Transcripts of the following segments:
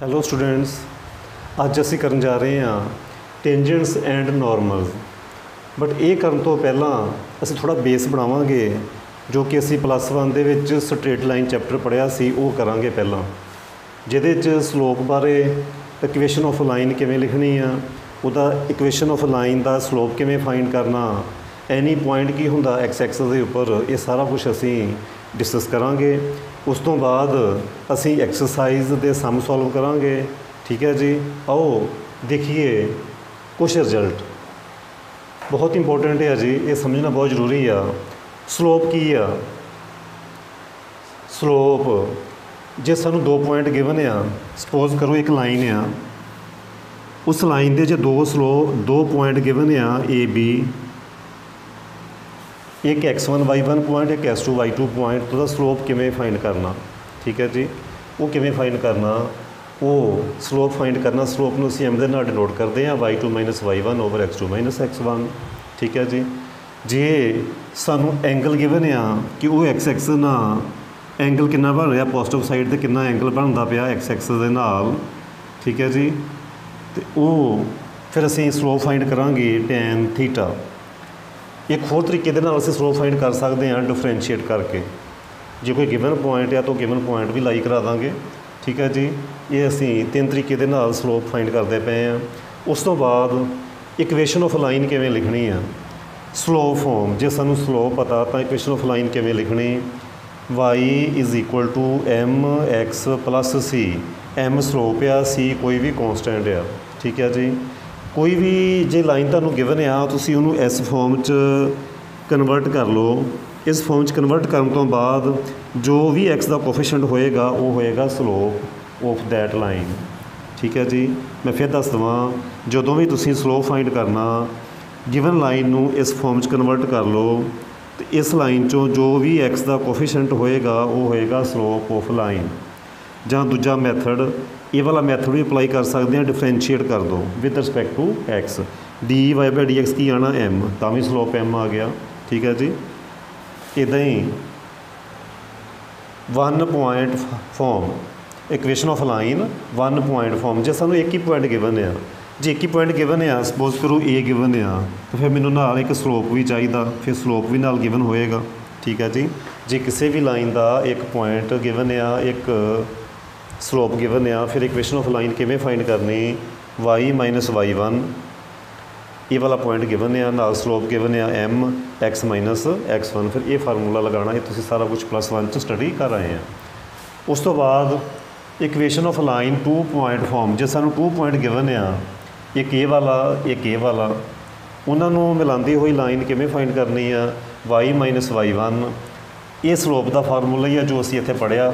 Hello students, ਅੱਜ ਅਸੀਂ ਕਰਨ ਜਾ ਰਹੇ ਹਾਂ ਟੈਂਜੈਂਟਸ ਐਂਡ ਨੋਰਮਲਸ। ਬਟ ਇਹ ਕਰਨ ਤੋਂ ਪਹਿਲਾਂ ਅਸੀਂ ਥੋੜ੍ਹਾ ਬੇਸ ਬਣਾਵਾਂਗੇ, ਜੋ ਕਿ ਅਸੀਂ +1 ਦੇ ਵਿੱਚ ਸਟ੍ਰੇਟ ਲਾਈਨ ਚੈਪਟਰ ਪੜ੍ਹਿਆ ਸੀ, ਉਹ ਕਰਾਂਗੇ ਪਹਿਲਾਂ, ਜਿਹਦੇ 'ਚ ਸਲੋਪ ਬਾਰੇ, ਇਕੁਏਸ਼ਨ ਆਫ ਲਾਈਨ ਕਿਵੇਂ ਲਿਖਣੀ ਆ, ਉਹਦਾ equation of line the slope ਕਿਵੇਂ ਫਾਈਂਡ ਕਰਨਾ, ਐਨੀ ਪੁਆਇੰਟ ਕੀ ਹੁੰਦਾ ਐਕਸ ਐਕਸਿਸ ਦੇ ਉੱਪਰ, ਇਹ ਸਾਰਾ ਕੁਛ ਅਸੀਂ ਡਿਸਕਸ ਕਰਾਂਗੇ। ਉਸ ਤੋਂ ਬਾਅਦ ਅਸੀਂ ਐਕਸਰਸਾਈਜ਼ ਦੇ ਸਮ ਸੋਲਵ ਕਰਾਂਗੇ। ਠੀਕ ਹੈ ਜੀ, ਆਓ ਦੇਖੀਏ ਕੁਛ ਰਿਜ਼ਲਟ। ਬਹੁਤ ਇੰਪੋਰਟੈਂਟ ਹੈ ਜੀ, ਇਹ ਸਮਝਣਾ ਬਹੁਤ ਜ਼ਰੂਰੀ ਆ। ਸਲੋਪ ਕੀ ਆ? ਸਲੋਪ ਜੇ ਸਾਨੂੰ 2 ਪੁਆਇੰਟ ਗਿਵਨ ਆ, ਸਪੋਜ਼ ਕਰੋ ਇੱਕ ਲਾਈਨ ਆ, ਉਸ ਲਾਈਨ ਦੇ ਜੇ 2 ਪੁਆਇੰਟ ਗਿਵਨ ਆ A B, ਇੱਕ x1 y1 ਪੁਆਇੰਟ, ਇੱਕ x2 y2 ਪੁਆਇੰਟ, ਉਹਦਾ ਸਲੋਪ ਕਿਵੇਂ ਫਾਈਂਡ ਕਰਨਾ? ਠੀਕ ਹੈ ਜੀ, ਉਹ ਕਿਵੇਂ ਫਾਈਂਡ ਕਰਨਾ? ਉਹ ਸਲੋਪ ਫਾਈਂਡ ਕਰਨਾ, ਸਲੋਪ ਨੂੰ ਅਸੀਂ m ਦੇ ਨਾਲ ਡਿਨੋਟ ਕਰਦੇ ਹਾਂ, y2 - y1 / x2 - x1। ਠੀਕ ਹੈ ਜੀ, ਜੇ ਸਾਨੂੰ ਐਂਗਲ ਗਿਵਨ ਆ ਕਿ ਉਹ x ਐਕਸਿਸ ਨਾਲ ਐਂਗਲ ਕਿੰਨਾ ਬਣ ਰਿਹਾ, ਪੋਜ਼ੀਟਿਵ ਸਾਈਡ 'ਤੇ ਕਿੰਨਾ ਐਂਗਲ ਬਣਦਾ ਪਿਆ x ਐਕਸਿਸ ਦੇ ਨਾਲ, ਠੀਕ ਹੈ ਜੀ, ਅਤੇ ਉਹ ਫਿਰ ਅਸੀਂ ਸਲੋਪ ਫਾਈਂਡ ਕਰਾਂਗੇ tan θ। ਇੱਕ ਹੋਰ ਤਰੀਕੇ ਦੇ ਨਾਲ ਅਸੀਂ ਸਲੋਪ ਫਾਈਂਡ ਕਰ ਸਕਦੇ ਹਾਂ ਡਿਫਰੈਂਸ਼ੀਏਟ ਕਰਕੇ। ਜੇ ਕੋਈ ਗਿਵਨ ਪੁਆਇੰਟ ਆ ਤਾਂ ਉਹ ਗਿਵਨ ਪੁਆਇੰਟ ਵੀ ਲਾਈ ਕਰਾ ਦਾਂਗੇ। ਠੀਕ ਹੈ ਜੀ, ਇਹ ਅਸੀਂ 3 ਤਰੀਕੇ ਦੇ ਨਾਲ ਸਲੋਪ ਫਾਈਂਡ ਕਰਦੇ ਪਏ ਹਾਂ। ਉਸ ਤੋਂ ਬਾਅਦ ਇਕੁਏਸ਼ਨ ਆਫ ਲਾਈਨ ਕਿਵੇਂ ਲਿਖਣੀ ਆ, ਸਲੋਪ ਫੋਰਮ। ਜੇ ਸਾਨੂੰ ਸਲੋਪ ਪਤਾ ਤਾਂ ਇਕੁਏਸ਼ਨ ਆਫ ਲਾਈਨ ਕਿਵੇਂ ਲਿਖਣੀ? y = mx + c। m slope ਆ, c ਕੋਈ ਵੀ ਕੌਂਸਟੈਂਟ ਆ। ਠੀਕ ਹੈ ਜੀ, ਕੋਈ ਵੀ ਜੇ ਲਾਈਨ ਤੁਹਾਨੂੰ ਗਿਵਨ ਆ, ਤੁਸੀਂ ਉਹਨੂੰ ਇਸ ਫੋਰਮ 'ਚ ਕਨਵਰਟ ਕਰ ਲਓ। ਇਸ ਫੋਰਮ 'ਚ ਕਨਵਰਟ ਕਰਨ ਤੋਂ ਬਾਅਦ ਜੋ ਵੀ x ਦਾ ਕੋਫੀਸ਼ੀਐਂਟ ਹੋਏਗਾ, ਉਹ ਹੋਏਗਾ ਸਲੋਪ ਆਫ ਦੈਟ ਲਾਈਨ। ਠੀਕ ਹੈ ਜੀ, ਮੈਂ ਫਿਰ ਦੱਸ ਦੇਵਾਂ, ਜਦੋਂ ਵੀ ਤੁਸੀਂ ਸਲੋਪ ਫਾਈਂਡ ਕਰਨਾ, ਗਿਵਨ ਲਾਈਨ ਨੂੰ ਇਸ ਫੋਰਮ 'ਚ ਕਨਵਰਟ ਕਰ ਲਓ, ਅਤੇ ਇਸ ਲਾਈਨ 'ਚੋਂ ਜੋ ਵੀ x ਦਾ ਕੋਫੀਸ਼ੀਐਂਟ ਹੋਏਗਾ, ਉਹ ਹੋਏਗਾ ਸਲੋਪ ਆਫ ਲਾਈਨ। ਜਾਂ ਦੂਜਾ ਮੈਥਡ, ਇਹ ਵਾਲਾ ਮੈਥਡ ਵੀ ਅਪਲਾਈ ਕਰ ਸਕਦੇ ਹਾਂ, ਡਿਫਰੈਂਸ਼ੀਏਟ ਕਰ ਦਿਓ with respect to x। dy/dx ਕੀ ਆਉਣਾ? m, ਤਾਂ ਵੀ ਸਲੋਪ m ਆ ਗਿਆ। ਠੀਕ ਹੈ ਜੀ, ਇੱਦਾਂ ਹੀ 1 point form, equation of line 1 point form. ਜੇ ਸਾਨੂੰ ਇੱਕ ਹੀ ਪੁਆਇੰਟ ਗਿਵਨ ਆ, ਜੇ ਇੱਕ ਹੀ ਪੁਆਇੰਟ ਗਿਵਨ ਆ, ਸਪੋਜ਼ ਕਰੋ A ਗਿਵਨ ਆ, ਤਾਂ ਫਿਰ ਮੈਨੂੰ ਨਾਲ ਇੱਕ ਸਲੋਪ ਵੀ ਚਾਹੀਦਾ, ਫਿਰ ਸਲੋਪ ਵੀ ਨਾਲ ਗਿਵਨ ਹੋਏਗਾ। ਠੀਕ ਹੈ ਜੀ, ਜੇ ਕਿਸੇ ਵੀ ਲਾਈਨ ਦਾ ਇੱਕ ਪੁਆਇੰਟ ਗਿਵਨ ਆ, ਇੱਕ ਸਲੋਪ ਗਿਵਨ ਆ, ਫਿਰ ਇਕੁਏਸ਼ਨ ਆਫ ਲਾਈਨ ਕਿਵੇਂ ਫਾਈਂਡ ਕਰਨੀ? y - y1, ਇਹ ਵਾਲਾ ਪੁਆਇੰਟ ਗਿਵਨ ਆ, ਨਾਲ ਸਲੋਪ ਗਿਵਨ ਆ m x - x1। ਫਿਰ ਇਹ ਫਾਰਮੂਲਾ ਲਗਾਉਣਾ, ਇਹ ਤੁਸੀਂ ਸਾਰਾ ਕੁਛ +1 'ਚ ਸਟੱਡੀ ਕਰ ਆਏ ਆ। ਉਸ ਤੋਂ ਬਾਅਦ equation of line 2 point form. ਜੇ ਸਾਨੂੰ 2 ਪੁਆਇੰਟ ਗਿਵਨ ਆ, ਇੱਕ ਇਹ ਵਾਲਾ, ਇੱਕ ਇਹ ਵਾਲਾ, ਉਹਨਾਂ ਨੂੰ ਮਿਲਾਉਂਦੀ ਹੋਈ ਲਾਈਨ ਕਿਵੇਂ ਫਾਈਂਡ ਕਰਨੀ ਆ? y - y1, ਇਹ ਸਲੋਪ ਦਾ ਫਾਰਮੂਲਾ ਹੀ ਆ ਜੋ ਅਸੀਂ ਇੱਥੇ ਪੜ੍ਹਿਆ,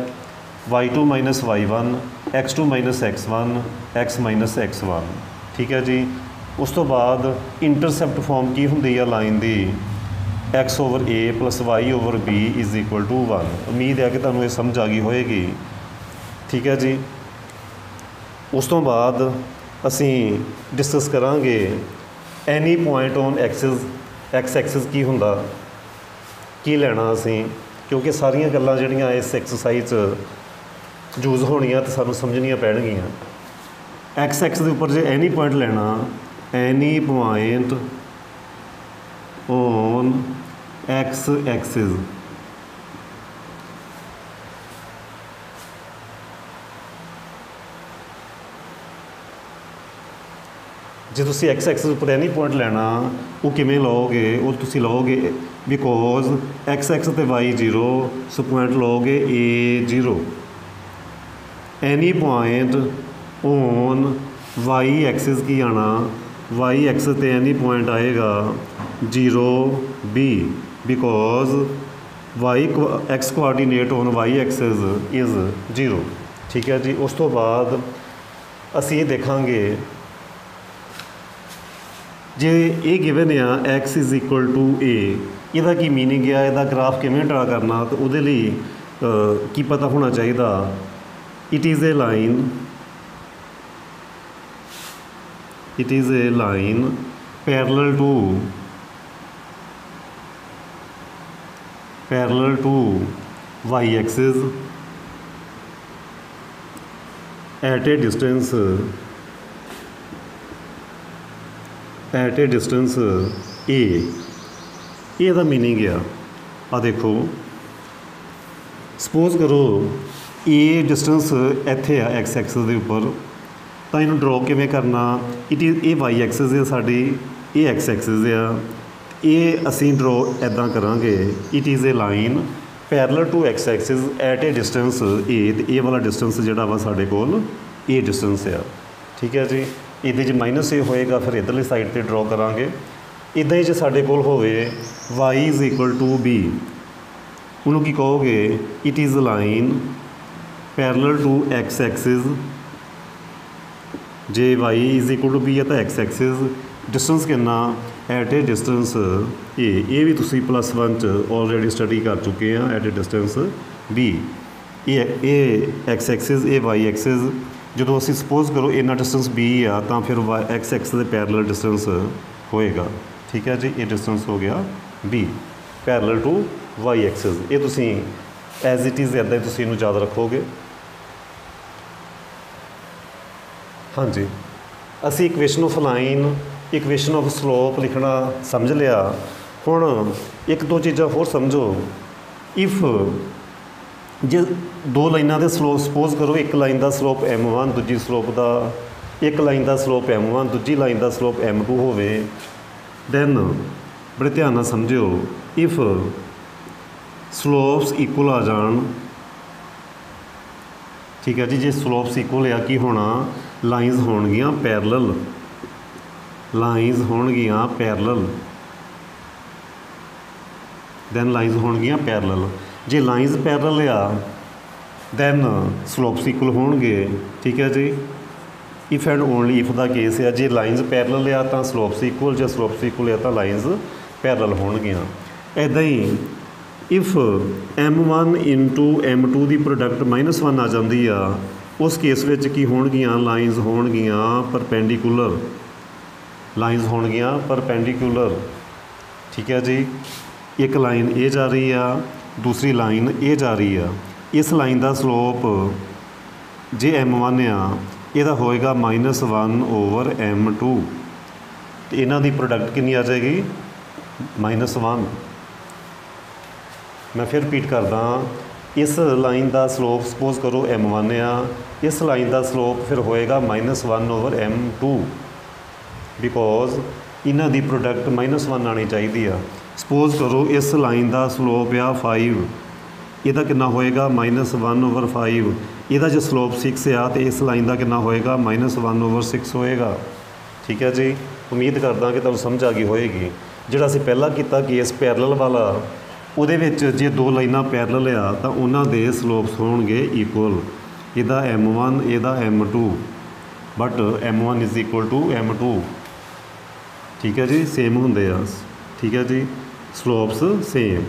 y2 - y1, x2 - x1, x - x1। ਠੀਕ ਹੈ ਜੀ, ਉਸ ਤੋਂ ਬਾਅਦ ਇੰਟਰਸੈਪਟ ਫੋਰਮ ਕੀ ਹੁੰਦੀ ਆ ਲਾਈਨ ਦੀ? x/a + y/b = 1। ਉਮੀਦ ਹੈ ਕਿ ਤੁਹਾਨੂੰ ਇਹ ਸਮਝ ਆ ਗਈ ਹੋਏਗੀ। ਠੀਕ ਹੈ ਜੀ, ਉਸ ਤੋਂ ਬਾਅਦ ਅਸੀਂ ਡਿਸਕਸ ਕਰਾਂਗੇ any point on axis, x axis ਕੀ ਹੁੰਦਾ, ਕੀ ਲੈਣਾ ਅਸੀਂ, ਕਿਉਂਕਿ ਸਾਰੀਆਂ ਗੱਲਾਂ ਜਿਹੜੀਆਂ ਇਸ ਐਕਸਰਸਾਈਜ਼ 'ਚ ਯੂਜ਼ ਹੋਣੀਆਂ ਅਤੇ ਸਾਨੂੰ ਸਮਝਣੀਆਂ ਪੈਣਗੀਆਂ। ਐਕਸ ਐਕਸਿਸ ਦੇ ਉੱਪਰ ਜੇ ਐਨੀ ਪੁਆਇੰਟ ਲੈਣਾ, ਐਨੀ ਪੁਆਇੰਟ ਔਨ ਐਕਸ ਐਕਸਿਸ, ਜੇ ਤੁਸੀਂ ਐਕਸ ਐਕਸਿਸ ਉੱਪਰ ਐਨੀ ਪੁਆਇੰਟ ਲੈਣਾ, ਉਹ ਕਿਵੇਂ ਲਓਗੇ? ਉਹ ਤੁਸੀਂ ਲਓਗੇ ਬਿਕੋਜ਼ ਐਕਸ ਐਕਸਿਸ 'ਤੇ y 0, ਸੋ ਪੁਆਇੰਟ ਲਓਗੇ A 0। Any point on y axis ਕੀ ਆਉਣਾ? y ਐਕਸਿਸ 'ਤੇ ਐਨੀ ਪੁਆਇੰਟ ਆਏਗਾ 0 B, because x coordinate on y axis is 0। ਠੀਕ ਹੈ ਜੀ, ਉਸ ਤੋਂ ਬਾਅਦ ਅਸੀਂ ਇਹ ਦੇਖਾਂਗੇ, ਜੇ ਇਹ ਗਿਵਨ ਆ x = a, ਇਹਦਾ ਕੀ ਮੀਨਿੰਗ ਆ, ਇਹਦਾ ਗ੍ਰਾਫ ਕਿਵੇਂ ਡਰਾ ਕਰਨਾ, ਤਾਂ ਉਹਦੇ ਲਈ ਕੀ ਪਤਾ ਹੋਣਾ ਚਾਹੀਦਾ? It is a line parallel to y axis at a distance a ਇਹਦਾ मीनिंग आ देखो सपोज करो ए डिस्टेंस ਇੱਥੇ ਆ एक्स एक्सिस ਦੇ ਉੱਪਰ ਤਾਂ ਇਹਨੂੰ ਡਰੋ ਕਿਵੇਂ ਕਰਨਾ ਇਹ ਵਾਈ ਐਕਸਿਸ ਹੈ ਸਾਡੀ ਇਹ ਐਕਸ ਐਕਸਿਸ ਆ ਇਹ ਅਸੀਂ ਡਰੋ ਇੱਦਾਂ ਕਰਾਂਗੇ it is a line parallel to x axis at a distance a ਤੇ ਇਹ ਵਾਲਾ ਡਿਸਟੈਂਸ ਜਿਹੜਾ ਵਾ ਸਾਡੇ ਕੋਲ ਇਹ ਡਿਸਟੈਂਸ ਆ ਠੀਕ ਹੈ ਜੀ ਇਹਦੇ 'ਚ ਮਾਈਨਸ ਏ ਹੋਏਗਾ ਫਿਰ ਇੱਧਰਲੀ ਸਾਈਡ 'ਤੇ ਡਰੋ ਕਰਾਂਗੇ ਇੱਦਾਂ ਹੀ ਜੇ ਸਾਡੇ ਕੋਲ ਹੋਵੇ y is equal to b ਉਹਨੂੰ ਕੀ ਕਹੋਗੇ it is line parallel to x axis ਜੇ y is equal to b ਹੈ ਤਾਂ ਐਕਸ ਐਕਸਿਸ डिस्टेंस कितना एट ए डिस्टेंस ए भी तुसी +1 च ऑलरेडी स्टडी कर चुके हैं एट ए डिस्टेंस b ए एक्स एक्सिस ए वाई एक्सिस जो असी सपोज करो इन्ना डिस्टेंस b आ तो फिर एक्स एक्सिस के पैरलल डिस्टेंस होएगा ठीक है जी ये डिस्टेंस हो गया b parallel to y axis ये तुसी एज इट इज़ इदा तुसी इनू याद रखोगे हाँ जी असी equation of line equation of slope लिखना समझ लिया हुण एक दो चीज़ां होर समझो इफ जे दो लाइनां दे स्लोप सपोज करो एक लाइन का स्लोप m1 दूजी स्लोप का एक लाइन का स्लोप m1 दूजी लाइन का स्लोप m2 होवे दैन बड़े ध्यान नाल समझियो इफ स्लोप्स इक्वल आ जान ठीक है जी जे स्लोप्स इक्वल आ की होना लाइनस होणगियां पैरलल लाइनस होणगियां पैरलल दैन लाइनस होणगियां पैरलल जे लाइनस पैरलल आ दैन स्लोप्स इक्वल होणगे ठीक है जी if and only if the case है जे लाइनस पैरलल आ तां स्लोप्स इक्वल जे स्लोप्स इक्वल आ तां लाइनस पैरलल होणगियां इदां ही इफ m1 इंटू m2 की प्रोडक्ट -1 आ जाती आ उस केस में की होणगियां लाइनस होणगियां परपेंडिकुलर लाइनस होणगियां परपेंडिकुलर ठीक है जी एक लाइन ये जा रही है दूसरी लाइन ये जा रही है इस लाइन का स्लोप जे m1 आ यदा होएगा -1 ओवर m2 तो इन्हां दी प्रोडक्ट कितनी आ जाएगी -1 मैं फिर रिपीट करदा इस लाइन का स्लोप सपोज करो m1 आ इस लाइन का स्लोप फिर होएगा -1 ओवर m2 बिकॉज इन्हां दी प्रोडक्ट -1 आनी चाहिए आ सपोज करो इस लाइन का स्लोप आ 5 इहदा कितना होएगा -1 ओवर 5 इहदा जो स्लोप 6 आ तो इस लाइन का कितना होएगा -1 ओवर 6 होएगा ठीक है जी उम्मीद करदा कि तुहानूं समझ आ गई होएगी जिहड़ा असीं पहला कीता केस पैरलल वाला ਉਹਦੇ ਵਿੱਚ ਜੇ ਦੋ ਲਾਈਨਾਂ ਪੈਰਲਲ ਆ ਤਾਂ ਉਹਨਾਂ ਦੇ ਸਲੋਪਸ ਹੋਣਗੇ ਇਕੁਅਲ ਇਹਦਾ m1 ਇਹਦਾ m2 but m1 is equal to m2 ਠੀਕ ਹੈ ਜੀ ਸੇਮ ਹੁੰਦੇ ਆ ਠੀਕ ਹੈ ਜੀ ਸਲੋਪਸ ਸੇਮ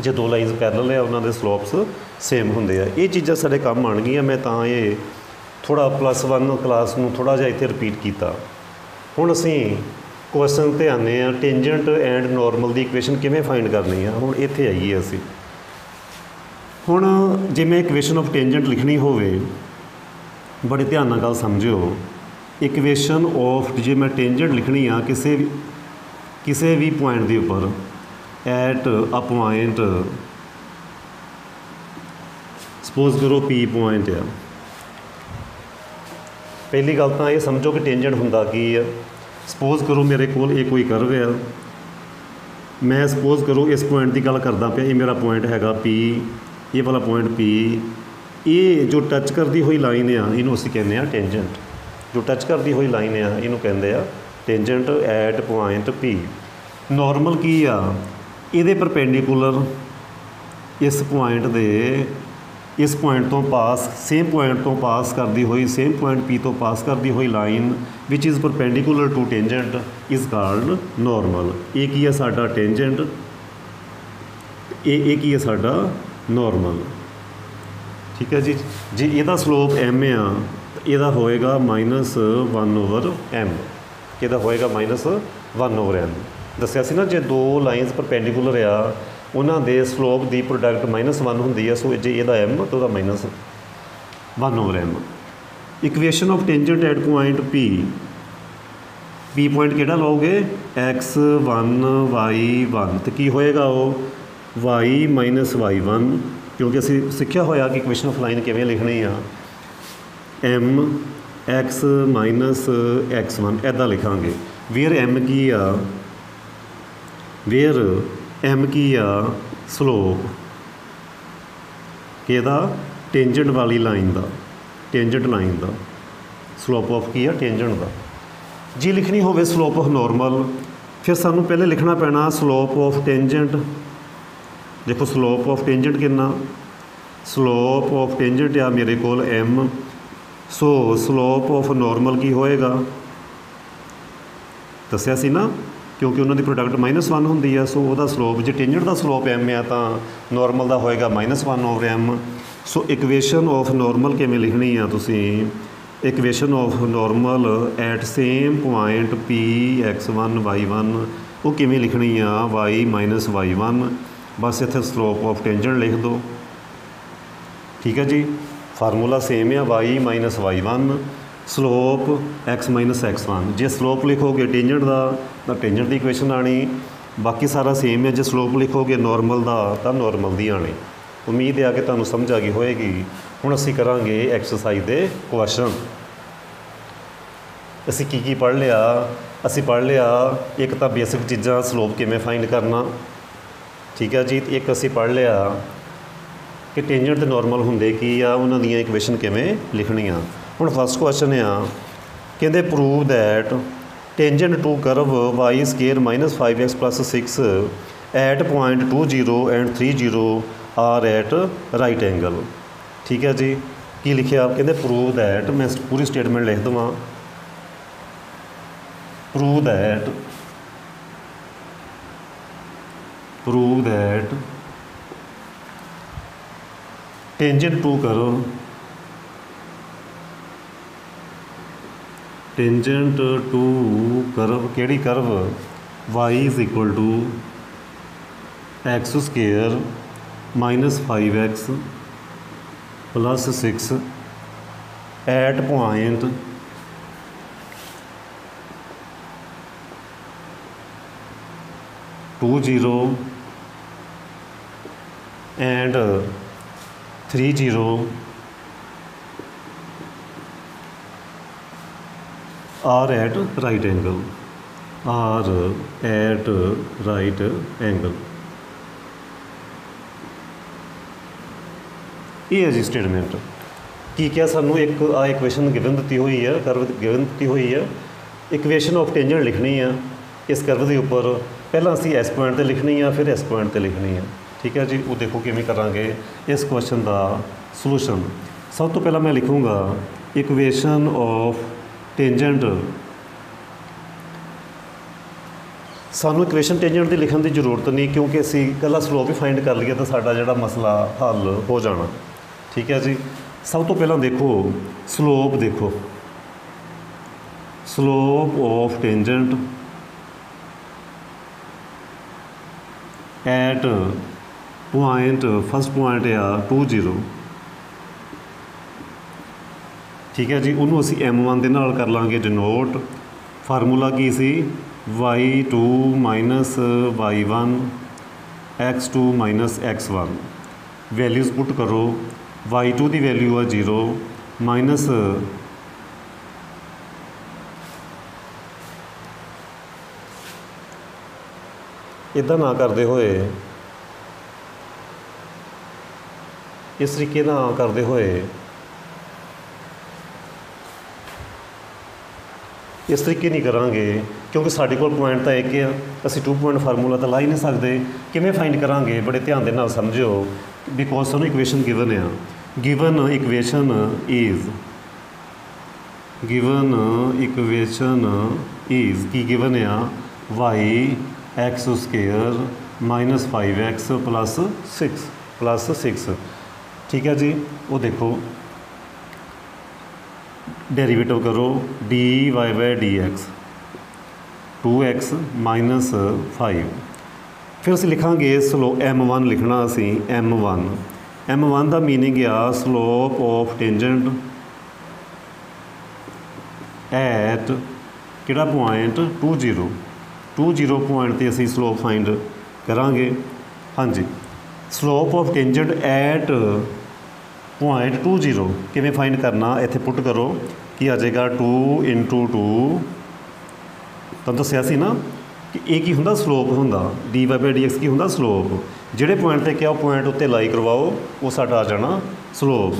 ਜੇ ਦੋ ਲਾਈਨਸ ਪੈਰਲਲ ਆ ਉਹਨਾਂ ਦੇ ਸਲੋਪਸ ਸੇਮ ਹੁੰਦੇ ਆ ਇਹ ਚੀਜ਼ਾਂ ਸਾਡੇ ਕੰਮ ਆਉਣਗੀਆਂ ਮੈਂ ਤਾਂ ਇਹ ਥੋੜ੍ਹਾ +1 ਕਲਾਸ ਨੂੰ ਥੋੜ੍ਹਾ ਜਿਹਾ ਇੱਥੇ ਰਿਪੀਟ ਕੀਤਾ ਹੁਣ ਅਸੀਂ क्वेश्चन ते आने टेंजेंट एंड नॉर्मल की इक्वेशन किवें फाइंड करनी है हुण इत्थे आईए असी हुण जे मैं इक्वेशन ऑफ टेंजेंट लिखनी होवे बड़े ध्यान नाल गल समझियो इक्वेशन ऑफ जे मैं टेंजेंट लिखनी आ किसी भी पॉइंट के उपर एट अ पॉइंट सपोज करो पी पॉइंट आ पहली गल तो ये समझो कि टेंजेंट हुंदा की है सपोज करो मेरे को कोई कर्व है मैं सपोज करो इस पॉइंट की गल करदा पिया ये मेरा पॉइंट हैगा पी ये वाला पॉइंट पी ये जो टच करती हुई लाइन आ इनू असीं कहने टेंजेंट जो टच करती हुई लाइन आ इनू कहते हैं tangent at point P normal की आ इहदे परपेंडिकुलर इस पॉइंट दे इस पॉइंट तो पास सेम पॉइंट तो पास करती हुई सेम पॉइंट पी तो पास करती हुई line which is perpendicular to tangent is called normal ये की है साडा टेंजेंट ये की है साडा नॉर्मल ठीक है जी जे इहदा स्लोप m आ इहदा होएगा -1 ओवर m इहदा होएगा -1 ओवर m दस्सिया सी ना जे दो लाइनस परपेंडिकुलर आ उन्होंने दे स्लोप की प्रोडक्ट -1 होंगी है सो जे यदा m तो वह -1 over m equation of tangent at point P point किहड़ा लओगे x1 y1 तो की होएगा वो y माइनस y1 क्योंकि असी सीखिया होया कि इक्वेशन ऑफ लाइन किवें लिखनी आ m x माइनस x1 इदा लिखांगे वेयर m की आ वेयर m की आ स्लोप किहदा टेंजेंट वाली लाइन का टेंजेंट लाइन का स्लोप ऑफ की आ टेंजेंट का जी लिखनी होवे स्लोप ऑफ नॉर्मल फिर सानू पहले लिखना पैना स्लोप ऑफ टेंजेंट देखो स्लोप ऑफ टेंजेंट कितना स्लोप ऑफ टेंजेंट आ मेरे कोल m so slope of normal की होएगा दसिया सी ना क्योंकि उन्होंने प्रोडक्ट -1 होंदी है सो वह स्लोप जो टेंजेंट का स्लोप m है तो नॉर्मल का होएगा -1 over m so equation of normal किवें लिखनी आ तुसी equation of normal at same point P x1 y1 वो किवें लिखनी आ y माइनस y1 बस इत्थे स्लोप ऑफ टेंजेंट लिख दो ठीक है जी फार्मूला सेम है y minus y1 slope x minus x1 जे स्लोप लिखोगे टेंजेंट का तो टेंजेंट की इक्वेशन आनी बाकी सारा सेम है जो स्लोप लिखोगे नॉर्मल का तो नॉर्मल की आनी उम्मीद है कि तुहानूं समझ आ गई होएगी हुण असीं करांगे एक्सरसाइज दे क्वेश्चन असीं की पढ़ लिया असीं पढ़ लिया एक तो बेसिक चीज़ां स्लोप किवें फाइंड करना ठीक है जी एक असीं पढ़ लिया कि टेंजेंट ते नॉर्मल हुंदे की आ उन्हां दीयां इक्वेशन किवें लिखणीआं हुण फस्ट क्वेश्चन आ कहंदे prove that tangent to curve y square minus 5x plus 6 at point 20 and 30 are at right angle ठीक है जी की लिखिया आप कहते प्रूव दैट मैं पूरी स्टेटमेंट लिख देवां prove that tangent to curve tangent to curve केड़ी curve y is equal to x square minus 5x plus 6 at point two 0 and 30 are at right angle ये है जी स्टेटमेंट की क्या सानू एक आ इक्वेशन गिवन दी हुई है कर्व गिवन दी हुई है इक्वेशन ऑफ टेंजेंट लिखनी है इस कर्व के उपर पहला असी इस पॉइंट पर लिखनी है फिर इस पॉइंट पर लिखनी है ठीक है जी वो देखो किवें करांगे इस क्वेश्चन का सलूशन सब तो पहला मैं लिखूँगा इक्वेशन ऑफ टेंजेंट सानू इक्वेशन टेंजेंट की लिखने की जरूरत नहीं क्योंकि असी कला स्लोप ही फाइंड कर लीए तो साडा जिहड़ा मसला हल हो जाना ठीक है जी सब तो पहला देखो slope of tangent at point first point आ 20 ठीक है जी उन्होंने असी m1 के नाल कर लांगे डिनोट फार्मूला की सी y2 minus y1 x2 minus x1 values put करो y2 की वैल्यू है 0 माइनस इदा ना करते हुए इस तरीके ना करते हुए इस तरीके नहीं करांगे क्योंकि साढ़े कोल पॉइंट तो एक है असी 2 पॉइंट फार्मूला तो ला ही नहीं सकते किवें फाइंड करांगे बड़े ध्यान दे नाल समझो बिकॉज सानू इक्वेशन गिवन है गिवन इक्वेशन इज़ की गिवन है y x square minus 5x plus 6 ठीक है जी वो देखो डेरीवेटिव करो dy by D x 2x minus 5 फिर असीं लिखांगे स्लो m1 लिखना असी m1 का मीनिंग आ स्लोप ऑफ टेंजेंट ਐਟ ਕਿਹੜਾ ਪੁਆਇੰਟ 20 ਪੁਆਇੰਟ 'ਤੇ ਅਸੀਂ ਸਲੋਪ ਫਾइंड ਕਰਾਂਗੇ। ਹਾਂਜੀ, slope of tangent at point 20 ਕਿਵੇਂ ਫਾइंड ਕਰਨਾ, ਇੱਥੇ ਪੁੱਟ ਕਰੋ ਕੀ ਆ ਜਾਏਗਾ 2 × 2। ਤੁਹਾਨੂੰ ਦੱਸਿਆ ਸੀ ਨਾ ਕਿ ਇਹ ਕੀ ਹੁੰਦਾ, ਸਲੋਪ ਹੁੰਦਾ। dy/dx ਕੀ ਹੁੰਦਾ, ਸਲੋਪ। ਜਿਹੜੇ ਪੁਆਇੰਟ 'ਤੇ ਕਿਹਾ ਉਹ ਪੁਆਇੰਟ ਉੱਤੇ ਲਾਈ ਕਰਵਾਓ, ਉਹ ਸਾਡਾ ਆ ਜਾਣਾ ਸਲੋਪ।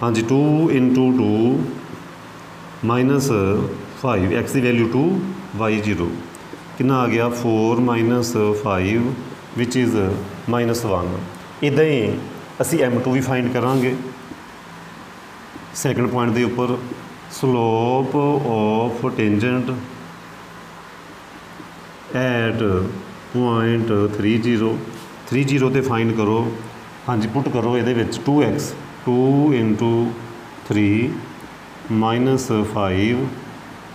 ਹਾਂਜੀ, 2 × 2 -5 x ਦੀ ਵੈਲਿਊ 2 y 0 ਕਿੰਨਾ ਆ ਗਿਆ 4 - 5 ਵਿਚ ਇਜ਼ -1। ਇੱਦਾਂ ਹੀ ਅਸੀਂ m2 ਵੀ ਫਾइंड ਕਰਾਂਗੇ। ਸੈਕਿੰਡ ਪੁਆਇੰਟ ਦੇ ਉੱਪਰ slope of tangent at point 30 'ਤੇ ਫਾइंड ਕਰੋ। ਹਾਂਜੀ, ਪੁੱਟ ਕਰੋ ਇਹਦੇ ਵਿੱਚ 2x 2 × 3 -5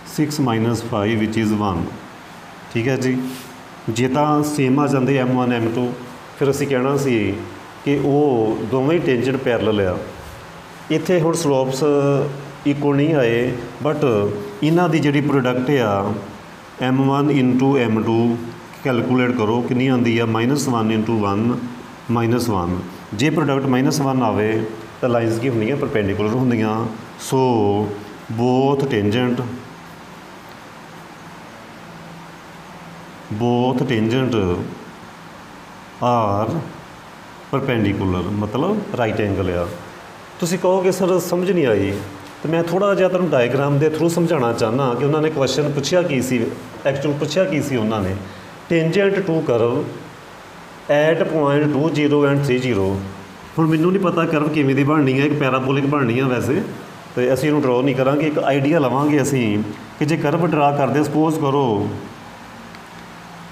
6 - 5 ਵਿਚ ਇਜ਼ 1। ਠੀਕ ਹੈ ਜੀ। ਜੇ ਤਾਂ ਸੇਮ ਆ ਜਾਂਦੇ m1 m2 ਫਿਰ ਅਸੀਂ ਕਹਿਣਾ ਸੀ ਕਿ ਉਹ ਦੋਵੇਂ ਟੈਂਜੈਂਟ ਪੈਰਲਲ ਆ। ਇੱਥੇ ਹੁਣ ਸਲੋਪਸ ਇਕੁਅਲ ਨਹੀਂ ਆਏ, ਬਟ ਇਹਨਾਂ ਦੀ ਜਿਹੜੀ ਪ੍ਰੋਡਕਟ ਆ m1 × m2 ਕੈਲਕੂਲੇਟ ਕਰੋ ਕਿੰਨੀ ਆਉਂਦੀ ਆ -1 × 1 -1। ਜੇ ਪ੍ਰੋਡਕਟ -1 ਆਵੇ ਤਾਂ ਲਾਈਨਸ ਕੀ ਹੁੰਦੀਆਂ, ਪਰਪੈਂਡੀਕੂਲਰ ਹੁੰਦੀਆਂ। ਸੋ ਬੋਥ ਟੈਂਜੈਂਟ ਆਰ ਪਰਪੈਂਡੀਕੂਲਰ, ਮਤਲਬ ਰਾਈਟ ਐਂਗਲ ਆ। ਤੁਸੀਂ ਕਹੋਗੇ ਸਰ ਸਮਝ ਨਹੀਂ ਆਈ, ਤਾਂ ਮੈਂ ਥੋੜ੍ਹਾ ਜਿਹਾ ਤੁਹਾਨੂੰ ਡਾਇਗਰਾਮ ਦੇ ਥਰੂ ਸਮਝਾਉਣਾ ਚਾਹੁੰਦਾ ਕਿ ਉਹਨਾਂ ਨੇ ਕੁਐਸਚਨ ਪੁੱਛਿਆ ਕੀ ਸੀ, ਐਕਚੁਅਲ ਪੁੱਛਿਆ ਕੀ ਸੀ ਉਹਨਾਂ ਨੇ। Tangent to curve at point 20 and 30। ਹੁਣ ਮੈਨੂੰ ਨਹੀਂ ਪਤਾ ਕਰਵ ਕਿਵੇਂ ਦੀ ਬਣਨੀ ਹੈ, ਇੱਕ ਪੈਰਾਬੋਲਿਕ ਬਣਨੀ ਆ ਵੈਸੇ, ਅਤੇ ਅਸੀਂ ਇਹਨੂੰ ਡਰੋ ਨਹੀਂ ਕਰਾਂਗੇ, ਇੱਕ ਆਈਡੀਆ ਲਵਾਂਗੇ ਅਸੀਂ ਕਿ ਜੇ ਕਰਵ ਡਰਾ ਕਰਦੇ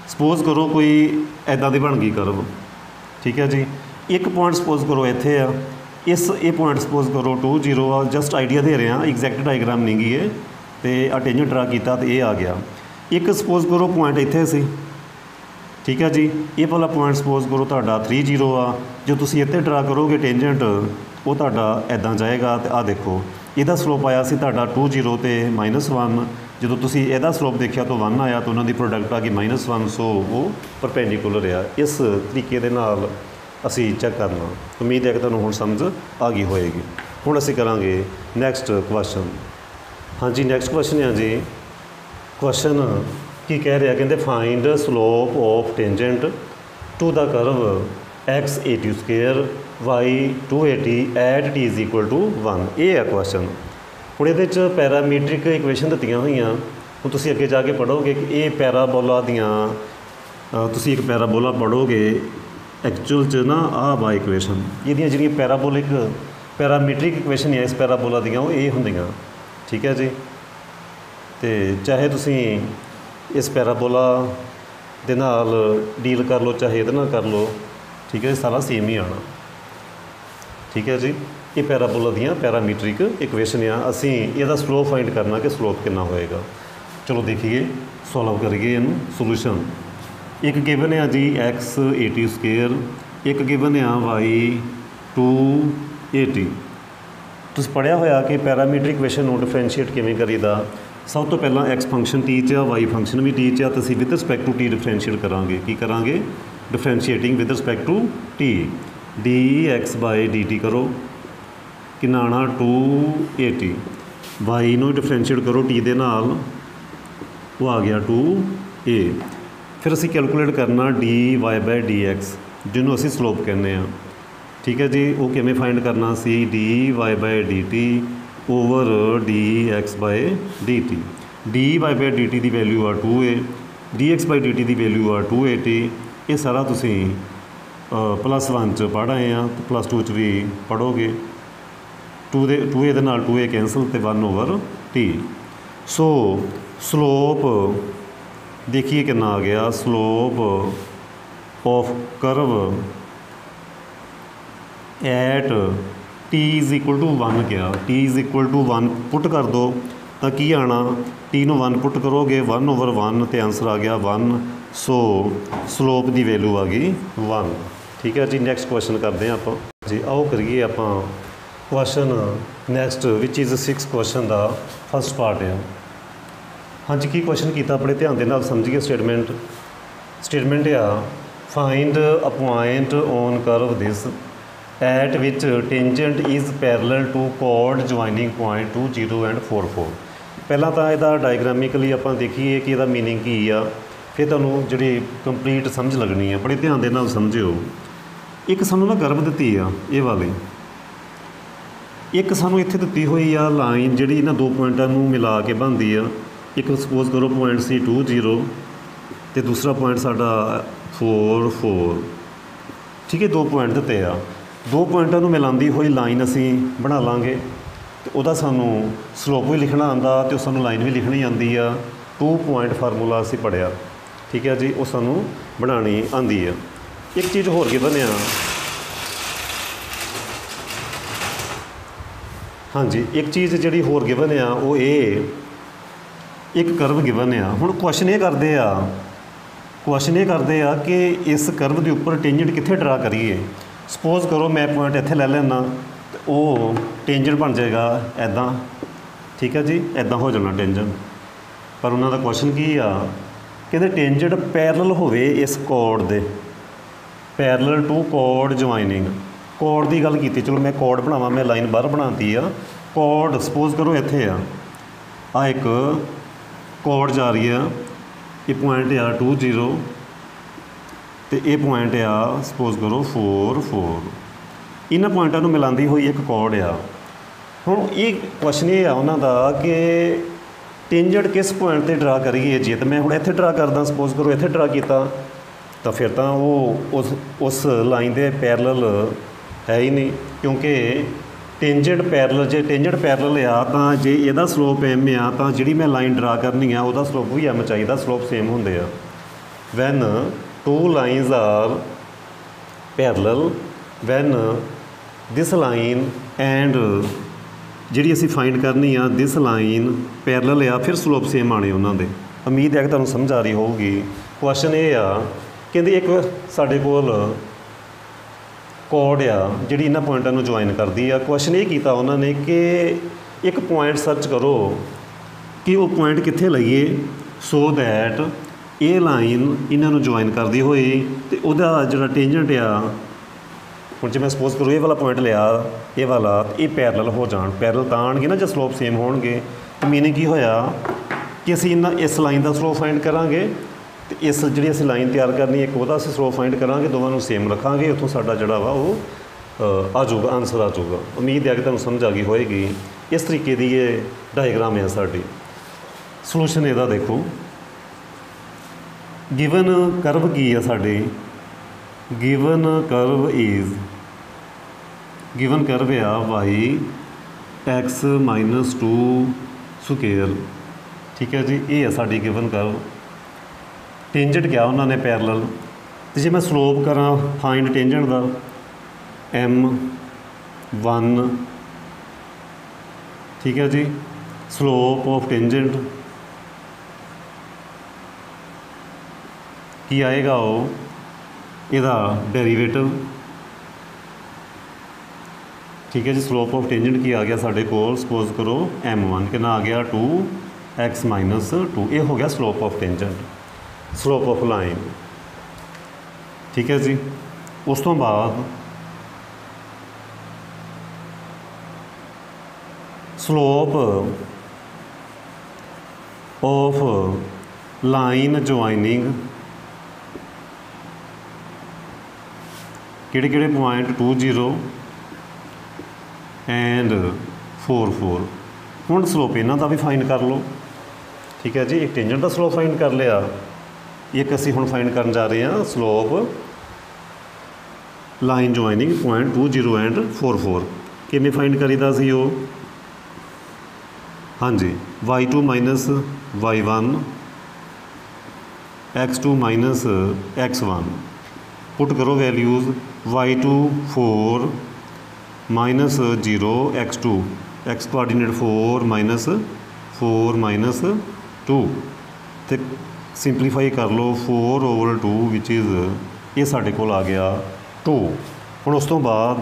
ਸਪੋਜ਼ ਕਰੋ ਕੋਈ ਇੱਦਾਂ ਦੀ ਬਣ ਗਈ ਕਰਵ। ਠੀਕ ਹੈ ਜੀ। ਇੱਕ ਪੁਆਇੰਟ ਸਪੋਜ਼ ਕਰੋ ਇੱਥੇ ਆ, ਇਹ ਪੁਆਇੰਟ ਸਪੋਜ਼ ਕਰੋ 20 ਆ। ਜਸਟ ਆਈਡੀਆ ਦੇ ਰਿਹਾ, ਐਗਜ਼ੈਕਟ ਡਾਇਗਰਾਮ ਨਹੀਂ ਗੀ ਇਹ, ਅਤੇ ਆ ਟੈਂਜੈਂਟ ਡਰਾ ਕੀਤਾ ਅਤੇ ਇਹ ਆ ਗਿਆ। ਇੱਕ ਸਪੋਜ਼ ਕਰੋ ਪੁਆਇੰਟ ਇੱਥੇ ਸੀ। ਠੀਕ ਹੈ ਜੀ। ਇਹ ਵਾਲਾ ਪੁਆਇੰਟ ਸਪੋਜ਼ ਕਰੋ ਤੁਹਾਡਾ 30 ਆ। ਜੋ ਤੁਸੀਂ ਇੱਥੇ ਡਰਾ ਕਰੋਗੇ ਟੈਂਜੈਂਟ, ਉਹ ਤੁਹਾਡਾ ਇੱਦਾਂ ਜਾਏਗਾ। ਅਤੇ ਆਹ ਦੇਖੋ ਇਹਦਾ ਸਲੋਪ ਆਇਆ ਸੀ ਤੁਹਾਡਾ 20 ਅਤੇ -1। ਜਦੋਂ ਤੁਸੀਂ ਇਹਦਾ ਸਲੋਪ ਦੇਖਿਆ ਤਾਂ 1 ਆਇਆ, ਤਾਂ ਉਹਨਾਂ ਦੀ ਪ੍ਰੋਡਕਟ ਆ ਗਈ -1। ਸੋ ਉਹ ਪਰਪੈਂਡੀਕੂਲਰ ਆ। ਇਸ ਤਰੀਕੇ ਦੇ ਨਾਲ ਅਸੀਂ ਚੈੱਕ ਕਰਨਾ। ਉਮੀਦ ਹੈ ਕਿ ਤੁਹਾਨੂੰ ਹੁਣ ਸਮਝ ਆ ਗਈ ਹੋਏਗੀ। ਹੁਣ ਅਸੀਂ ਕਰਾਂਗੇ ਨੈਕਸਟ ਕੁਐਸਚਨ। ਹਾਂਜੀ, ਨੈਕਸਟ ਕੁਐਸਚਨ ਆ ਜੀ। ਕੁਐਸਚਨ ਕੀ ਕਹਿ ਰਿਹਾ, ਕਹਿੰਦੇ find slope of tangent to the curve x 80² y 280 at t is equal to 1। ਇਹ ਆ ਕੁਐਸਚਨ। ਹੁਣ ਇਹਦੇ 'ਚ ਪੈਰਾਮੀਟ੍ਰਿਕ ਇਕੁਏਸ਼ਨ ਦਿੱਤੀਆਂ ਹੋਈਆਂ। ਹੁਣ ਤੁਸੀਂ ਅੱਗੇ ਜਾ ਕੇ ਪੜ੍ਹੋਗੇ ਕਿ ਇਹ ਪੈਰਾਬੋਲਾ ਦੀਆਂ, ਤੁਸੀਂ ਇੱਕ ਪੈਰਾਬੋਲਾ ਪੜ੍ਹੋਗੇ ਐਕਚੁਅਲ 'ਚ ਨਾ, ਆਹ ਵਾ ਇਕੁਏਸ਼ਨ। ਇਹਦੀਆਂ ਜਿਹੜੀਆਂ ਪੈਰਾਮੀਟ੍ਰਿਕ ਇਕੁਏਸ਼ਨ ਹੈ ਇਸ ਪੈਰਾਬੋਲਾ ਦੀਆਂ, ਉਹ ਇਹ ਹੁੰਦੀਆਂ। ਠੀਕ ਹੈ ਜੀ। ਅਤੇ ਚਾਹੇ ਤੁਸੀਂ ਇਸ ਪੈਰਾਬੋਲਾ ਦੇ ਨਾਲ ਡੀਲ ਕਰ ਲਓ, ਚਾਹੇ ਇਹਦੇ ਨਾਲ ਕਰ ਲਓ। ਠੀਕ ਹੈ ਜੀ, ਸਾਰਾ ਸੇਮ ਹੀ ਆਉਣਾ। ਠੀਕ ਹੈ ਜੀ। ਇਹ ਪੈਰਾਬੋਲਾ ਦੀਆਂ ਪੈਰਾਮੀਟ੍ਰਿਕ ਇਕੁਏਸ਼ਨ ਆ। ਅਸੀਂ ਇਹਦਾ ਸਲੋਪ ਫਾइंड ਕਰਨਾ ਕਿ ਸਲੋਪ ਕਿੰਨਾ ਹੋਏਗਾ। ਚਲੋ ਦੇਖੀਏ, ਸੋਲਵ ਕਰੀਏ ਇਹਨੂੰ। ਸੋਲੂਸ਼ਨ ਇੱਕ ਗਿਵਨ ਆ ਜੀ x 80², ਇੱਕ ਗਿਵਨ ਆ y 280। ਤੁਸੀਂ ਪੜ੍ਹਿਆ ਹੋਇਆ ਕਿ ਪੈਰਾਮੀਟ੍ਰਿਕ ਇਕੁਏਸ਼ਨ ਨੂੰ ਡਿਫਰੈਂਸ਼ੀਏਟ ਕਿਵੇਂ ਕਰੀਦਾ। ਸਭ ਤੋਂ ਪਹਿਲਾਂ x ਫੰਕਸ਼ਨ t 'ਚ ਆ, y ਫੰਕਸ਼ਨ ਵੀ t 'ਚ ਆ, ਤਾਂ ਅਸੀਂ with respect to t differentiate ਕਰਾਂਗੇ। ਕੀ ਕਰਾਂਗੇ? Differentiating with respect to t। dx/dt ਕਰੋ, ਕਿੰਨਾ ਆਉਣਾ 280। y ਨੂੰ ਡਿਫਰੈਂਸ਼ੀਏਟ ਕਰੋ t ਦੇ ਨਾਲ, ਉਹ ਆ ਗਿਆ 2a। ਫਿਰ ਅਸੀਂ ਕੈਲਕੂਲੇਟ ਕਰਨਾ dy/dx, ਜਿਹਨੂੰ ਅਸੀਂ ਸਲੋਪ ਕਹਿੰਦੇ ਹਾਂ। ਠੀਕ ਹੈ ਜੀ। ਉਹ ਕਿਵੇਂ ਫਾइंड ਕਰਨਾ ਸੀ? dy/dt over dx/dt। dy/dt ਦੀ ਵੈਲਿਊ ਆ 2a, dx/dt ਦੀ ਵੈਲਿਊ ਆ 280। ਇਹ ਸਾਰਾ ਤੁਸੀਂ +1 'ਚ ਪੜ੍ਹ ਆਏ ਆ, +2 'ਚ ਵੀ ਪੜ੍ਹੋਗੇ। 2a ਦੇ ਨਾਲ 2a ਕੈਂਸਲ ਅਤੇ 1/t। ਸੋ ਸਲੋਪ ਦੇਖੀਏ ਕਿੰਨਾ ਆ ਗਿਆ। Slope of curve at t is equal to 1 ਕਿਹਾ। t is equal to 1 put ਕਰ ਦਿਓ ਤਾਂ ਕੀ ਆਉਣਾ? t ਨੂੰ 1 ਪੁੱਟ ਕਰੋਗੇ 1/1 ਅਤੇ ਆਂਸਰ ਆ ਗਿਆ 1। ਸੋ ਸਲੋਪ ਦੀ ਵੈਲਿਊ ਆ ਗਈ 1। ਠੀਕ ਹੈ ਜੀ। ਨੈਕਸਟ ਕੁਐਸਚਨ ਕਰਦੇ ਹਾਂ ਆਪਾਂ ਜੀ। ਆਓ ਕਰੀਏ ਆਪਾਂ question next which is 6 question का फर्स्ट पार्ट है। हाँ जी, की क्वेश्चन किया अपने ध्यान के नाल समझिए। स्टेटमेंट आ find a point on curve this at which tangent is parallel to chord joining point 2 0 and 4 4। पहला तो यदा डायग्रामिकली आप देखिए कि यदा मीनिंग की आ, फिर तुहानूं जी कंप्लीट समझ लगनी है। बड़े ध्यान के नाल समझिओ। एक सानूं ना कर्व दित्ती आ ये वाली, एक सानूं इत्थे दित्ती हुई आ लाइन जिहड़ी इन्हां दो पॉइंटां नूं मिला के बनदी आ। एक सपोज करो पॉइंट सी 2 0 तो दूसरा पॉइंट साडा 4 4। ठीक है, दो पॉइंट दिते आ, दो पॉइंटां नूं मिलांदी हुई लाइन असीं बना लांगे तो उहदा सानूं स्लोप भी लिखना आंदा ते सानूं लाइन भी लिखनी आंदी आ। 2 पॉइंट फार्मूला असीं पढ़िया। ठीक है जी, वो सानूं बनानी आंदी आ। एक चीज़ होर गिवन आ, हाँ जी, एक चीज़ जिहड़ी होर गिवन आ वो एक कर्व गिवन आ। हुण क्वेश्चन ये करते आ कि इस कर्व के उपर टेंजेंट कित्थे ड्रा करिए। सपोज करो मैं पॉइंट इत्थे लै लैना तो वो टेंजेंट बन जाएगा ऐदां। ठीक है जी, ऐदां हो जाना टेंजेंट। पर उन्हों का क्वेश्चन की आ कि टेंजेंट पैरल होवे इस कॉर्ड दे, parallel to chord joining. Chord की गल की, चलो मैं कॉर्ड बनावा, मैं लाइन बाहर बनाती आ। कॉर्ड सपोज करो इत्थे आ एक कॉर्ड जा रही है, ये पॉइंट आ 2 0 तो ये पॉइंट आ सपोज करो 4 4। इन्हां पॉइंटां नूं मिलांदी हुई एक कॉर्ड आ। हुण ये क्वेश्चन ये आ उन्हां दा कि टेंजेंट किस पॉइंट ते ड्रा करिए। जे तो मैं हुण इत्थे ड्रा करदा, सपोज करो इत्थे ड्रा किया तो फिर तो वो उस लाइन के पैरल है ही नहीं, क्योंकि टेंजेंट पैरल, जे टेंजेंट पैरल आ तो जे इहदा स्लोप एम आ तो जिहड़ी मैं लाइन ड्रा करनी आ उहदा स्लोप भी एम चाहिए, स्लोप सेम होंदे आ। When two lines are parallel, when this line and जिहड़ी असीं फाइंड करनी आ दिस लाइन पैरल आ, फिर स्लोप सेम आने उन्होंने। उम्मीद है कि तुहानूं समझ आ रही होगी। क्वेश्चन ये आ कि एक साडे कोल कॉर्ड आ जिहड़ी इन्हां पॉइंटां नूं ज्वाइन करदी आ। क्वेश्चन ये किया उन्होंने कि एक पॉइंट सर्च करो कि वो पॉइंट कित्थे लईए सो दैट ये लाइन इन्हां नूं ज्वाइन करदी होई ते उहदा जिहड़ा टेंजेंट आ, हुण जे मैं सपोज करो ये वाला पॉइंट लिया, ये वाला, ये पैरल हो जाण। पैरल तां आउणगे ना जो स्लोप सेम होणगे। तो मीनिंग की होया कि असीं इस लाइन का स्लोप फाइंड करांगे तो इस जिहड़ी असीं लाइन तैयार करनी एक उहदा असीं स्लोप फाइंड करांगे, दोवां नूं सेम रखांगे, उत्थों साडा जिहड़ा वा वो आ जाऊगा, आंसर आ जाऊगा। उम्मीद है कि तुहानूं समझ आ गई होएगी। इस तरीके की ये डायग्राम है साडी। सलूशन इहदा देखो, गिवन कर्व की है साडे, given curve is, given curve आ वाई एक्स -2 स्क्वेयर। ठीक है जी, ये है साडी गिवन कर्व। टेंजेंट क्या उन्होंने पैरल, तो जे मैं स्लोप करा फाइंड टेंजेंट का M1। ठीक है जी, स्लोप ऑफ टेंजेंट की आएगा वो इहदा डेरीवेटिव। ठीक है जी, स्लोप ऑफ टेंजेंट की आ गया साढ़े कोल, सपोज करो M1 कितना आ गया 2x -2। ये हो गया slope of tangent, slope of line. ठीक है जी, उस तो बाद स्लोप ऑफ लाइन ज्वाइनिंग किहड़े पॉइंट 2 0 एंड 4 4। हुण स्लोप इन्हां दा भी फाइंड कर लो। ठीक है जी, एक टेंजेंट का स्लोप फाइंड कर लिया, एक असीं हुण फाइंड करन जा रहे हैं slope line joining point 2 0 and 4 4। किवें फाइंड करीदा सी वो, हाँ जी, y2 - y1 x2 - x1। Put करो वैल्यूज़, y2 4 -0 x2, x कोआर्डीनेट 4 -4 -2 तो सिंपलीफाई कर लो 4/2 विच इज़ ये साढ़े कोल आ गया 2। हुण उस तो बाद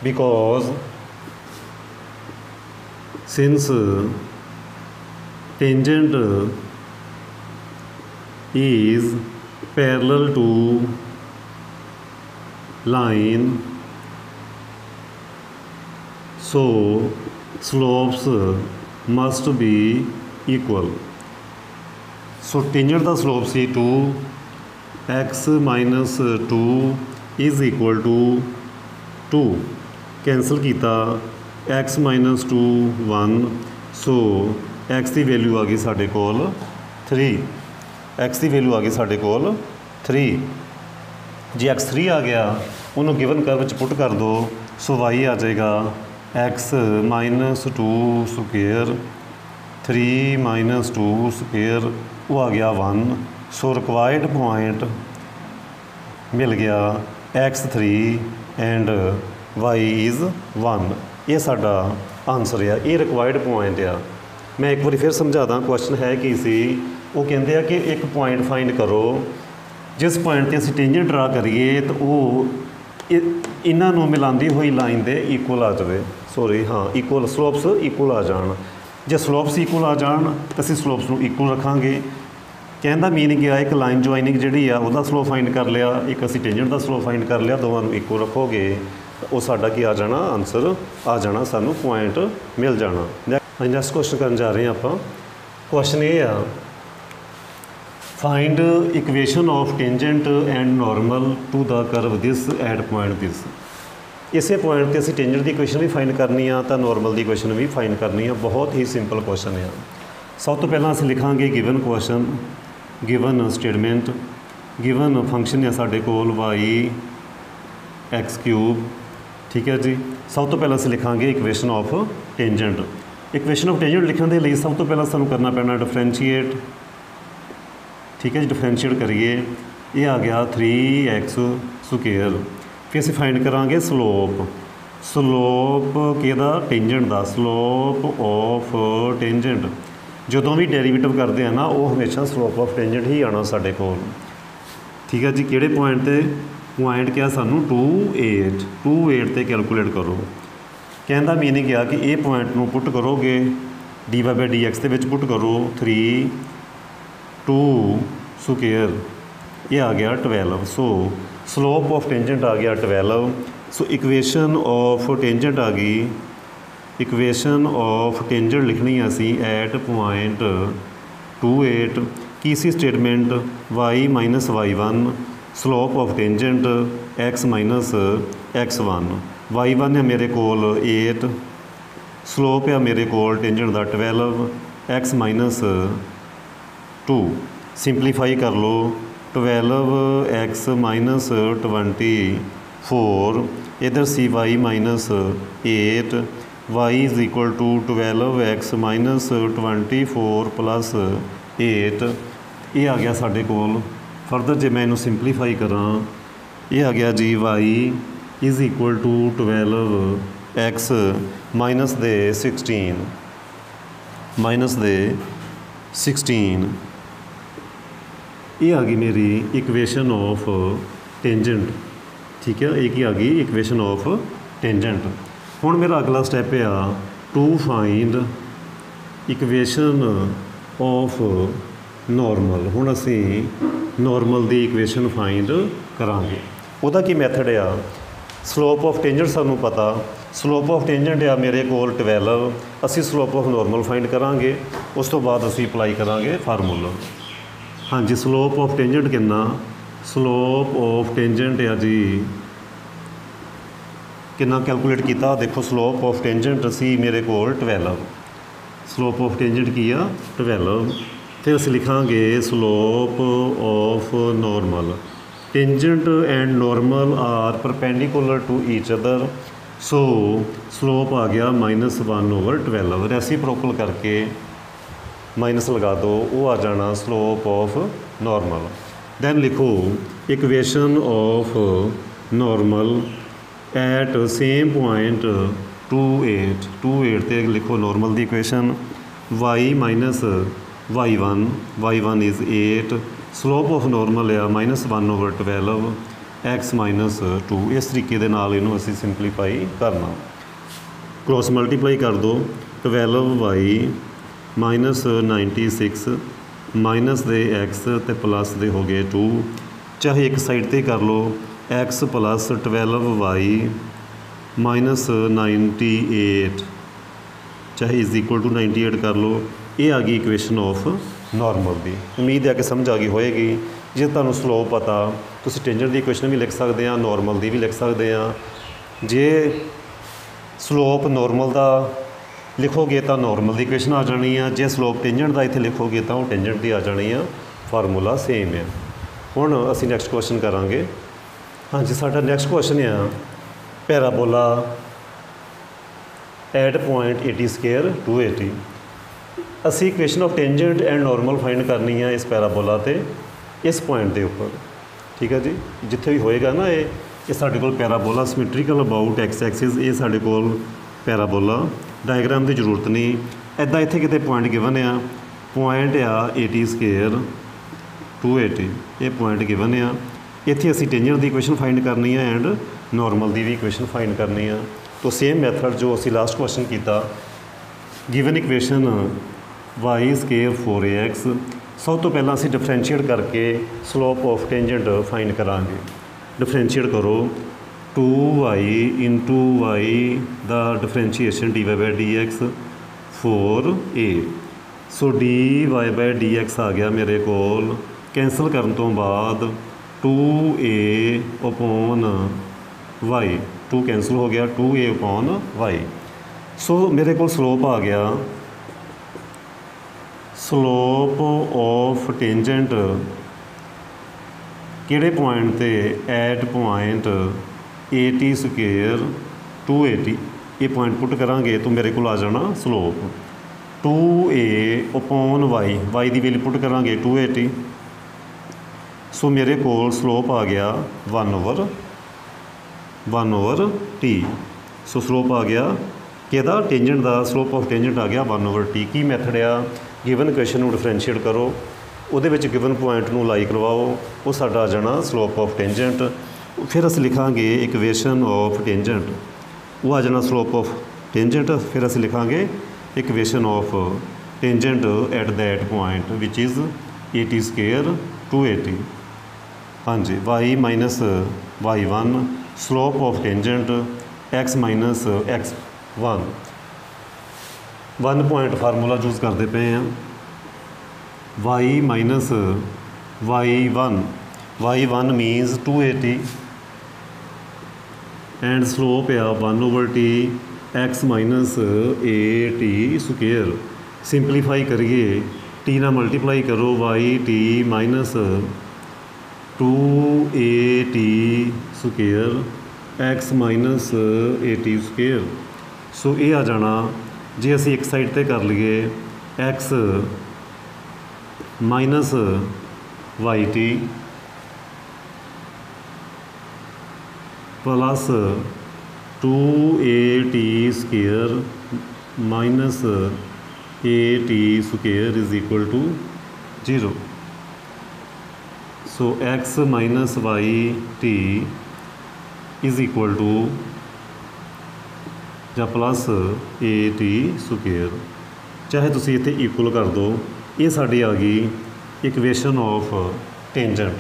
because since tangent is parallel to line, so slopes must be equal. So tangent the slope C 2, x minus 2 is equal to 2. Cancel किया, x minus 2 1, सो x की वैल्यू आ गई साढ़े कोल 3, x की वैल्यू आ गई साढ़े कोल 3। जे x 3 आ गया उन्होंने गिवन कर्व च पुट कर दो, सो y आ जाएगा x minus 2 square 3 minus 2 square, वो आ गया 1। सो रिक्वायर्ड पॉइंट मिल गया x3 एंड y इज़ 1। ये साडा आंसर आ, ये रिक्वायर्ड पॉइंट आ। मैं एक बार फिर समझा दा क्वेश्चन है कि सी वो कहते हैं कि एक पॉइंट फाइंड करो जिस पॉइंट ते असीं टेंजेंट ड्रा करिए तो वो इन्हां नूं मिलांदी हुई लाइन दे इक्वल आ जाए, सॉरी हाँ इक्वल, स्लोप्स इक्वल आ जाण। जे स्लोप्स इक्वल आ जाण तो असीं स्लोप्स नूं इक्वल रखांगे। कहने का मीनिंग आ एक लाइन ज्वाइनिंग जी आ स्लोप फाइंड कर लिया, एक असीं टेंजेंट का स्लोप फाइंड कर लिया, दोवां नूं इक्वल रखोगे वो साडा की आ जाना, आंसर आ जाना, सानू पॉइंट मिल जाना। नैक्सट क्वेश्चन करन जा रहे हैं आप। क्वेश्चन ये आ, find equation of tangent and normal to the curve this at point this. इसे पॉइंट पर असीं टेंजेंट की इक्वेशन भी फाइंड करनी आ तो नॉर्मल की इक्वेशन भी फाइंड करनी है। बहुत ही सिंपल क्वेश्चन है। सब तो पहला असीं लिखांगे given question, given statement, given function है साडे कोल y x क्यूब, ठीक है जी। सब तो पहला असीं लिखांगे equation of tangent. Equation of tangent लिखण दे लई सब तो पहला सानूं करना पैना डिफरेंशिएट, ठीक है जी। डिफरेंशिएट करिए, ये आ गया 3x स्क्वेयर। फिर असीं फाइंड करांगे स्लोप, स्लोप किहदा टेंजेंट दा, स्लोप ऑफ टेंजेंट। जदों भी डेरीवेटिव करते हैं ना वो हमेशा स्लोप ऑफ टेंजेंट ही आना साडे कोल, ठीक है जी। किहड़े पॉइंट ते, पॉइंट क्या सानू 2 8 ते कैलकुलेट करो। कहने का मीनिंग आ कि ये पॉइंट नूं पुट करोगे dy/dx दे विच पुट करो 3 2 स्क्वेयर, ये आ गया 12। सो स्लोप ऑफ टेंजेंट आ गया 12। सो इक्वेशन ऑफ टेंजेंट आ गई, इक्वेशन ऑफ टेंजेंट लिखनी असी एट पॉइंट 2 8 की सी statement y minus y1, slope of tangent x minus x1। y1 है मेरे कोल 8, स्लोप है मेरे कोल टेंजेंट का 12, x माइनस 2। सिंपलीफाई कर लो, 12x माइनस 24, इधर सी y minus 8, y is equal to 12x minus 24 plus 8। ये आ गया साढ़े कोल। फरदर जे मैं इनू सिंपलीफाई करा, ये आ गया जी y is equal to 12x minus दे 16, माइनस दे 16। ये आ गई मेरी इक्वेशन ऑफ टेंजेंट, ठीक है। एक ही आ गई इक्वेशन ऑफ टेंजेंट। हुण मेरा अगला स्टैप आ to find equation of normal. हुण असी नॉर्मल की इक्वेशन फाइंड करांगे। उहदा की मैथड आ, स्लोप ऑफ टेंजेंट सानू पता, स्लोप ऑफ टेंजेंट आ मेरे कोल 12, असी स्लोप ऑफ नॉर्मल फाइंड करांगे। उस तो बाद असी अप्लाई करांगे फार्मूला। हाँ जी, स्लोप ऑफ टेंजेंट कितना, स्लोप ऑफ टेंजेंट आ जी कितना कैलकुलेट किया, देखो स्लोप ऑफ टेंजेंट सी मेरे कोल 12, स्लोप ऑफ टेंजेंट की आ 12। फिर असीं लिखांगे slope of normal. Tangent and normal are perpendicular to each other, so slope आ गया -1/12। रेसिप्रोकल करके माइनस लगा दो, वो आ जाना स्लोप ऑफ नॉर्मल। दैन लिखो equation of normal at same point 2 8 ते लिखो नॉर्मल की equation y minus y1 is 8, slope of normal आ -1/12। x माइनस 2 इस तरीके दे नाल इनू असी सिंपलीफाई करना। क्रॉस मल्टीप्लाई कर दो 12y माइनस 96 माइनस दे x ते प्लस दे हो गए 2, चाहे एक साइड ते कर लो x प्लस 12y माइनस 98 चाहे इज इक्वल टू 98 कर लो। ये आ गई इक्वेशन ऑफ नॉर्मल की। उम्मीद है कि समझ आ गई होएगी। जे तुहानूं स्लोप पता तुसीं टेंजेंट की इक्वेशन भी लिख सकते हैं, नॉर्मल की भी लिख सकते हैं। जे स्लोप नॉर्मल का लिखोगे तो नॉर्मल की इक्वेशन आ जानी है, जे स्लोप टेंजेंट का इत्थे लिखोगे तो टेंजेंट की आ जानी है। फार्मूला सेम है। हुण असीं नैक्सट क्वेश्चन करांगे। हाँ जी, साडा नैक्सट क्वेश्चन है पैराबोला एट पॉइंट 80 स्केयर 280। असी equation of tangent and normal find करनी है इस पैराबोला ते इस पॉइंट के उपर। ठीक है जी, जिथे भी होएगा ना ये साडे कोल parabola symmetrical about x axis, ये साडे कोल पैराबोला। डायग्राम की जरूरत नहीं, इदा इत्थे किते पॉइंट गिवन आ, पॉइंट आ 80 स्केयर 280, ये पॉइंट गिवन आ। इत्थे असी टेंजेंट की इक्वेशन फाइंड करनी है एंड नॉर्मल की भी इक्वेशन फाइंड करनी है। तो सेम मैथड जो असी लास्ट क्वेश्चन किया, given equation y square 4ax, सब तो पहला असी डिफरेंशिएट करके स्लोप ऑफ टेंजेंट फाइंड करांगे। डिफरेंशिएट करो 2y into why the differentiation dy by dx 4a। So dy by dx आ गया मेरे कोल, कैंसल करने तो बाद 2a अपॉन y, 2 कैंसल हो गया 2a अपॉन y। सो मेरे को स्लोप आ गया, स्लोप ऑफ टेंजेंट किहड़े पॉइंट ते एट पॉइंट 80 स्केयर 280, ये पॉइंट पुट करांगे तो मेरे को आ जाना स्लोप 2a अपॉन y की वैल्यू पुट करांगे 280। सो मेरे को स्लोप आ गया 1/t। सो स्लोप आ गया किहदा टेंजेंट का, स्लोप ऑफ टेंजेंट आ गया 1/t। की मैथड आ, गिवन इक्वेशन डिफरेंशिएट करो, उहदे विच गिवन पॉइंट नूं लाई करवाओ, वो साडा आ जाना स्लोप ऑफ टेंजेंट। फिर असीं लिखांगे इक्वेशन ऑफ टेंजेंट, वो आ जाना स्लोप ऑफ टेंजेंट। फिर असीं लिखांगे equation of tangent at that point which is 80 square 280। हाँ जी, y minus y1 slope of tangent x minus x1। 1 point formula use करते पे हैं, y minus y1 minus 280 and slope आ 1/t x minus a t square. Simplify करिए, t ना multiply करो y t minus 2a t square x minus a t square. So ये आ जाना, जे असी एक साइड ते कर लीए x minus yt plus 2at square minus at square is equal to 0। So x minus yt is equal to या plus at square, चाहे तुसी इत्थे इक्वल कर दो। ये साडी आ गई इक्वेशन ऑफ टेंजेंट।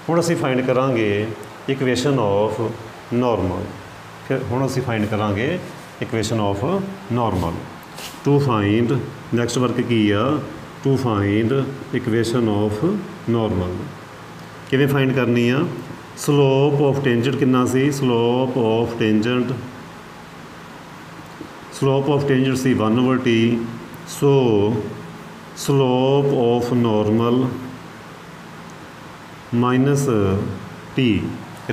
हुण असीं फाइंड करांगे इक्वेशन ऑफ नॉर्मल। फिर हुण असीं फाइंड करांगे equation of normal. To find next work की आ, to find equation of normal. किवें फाइंड करनी आ, स्लोप ऑफ टेंजेंट कितना सी, स्लोप ऑफ टेंजेंट सी 1/t। So slope of normal minus t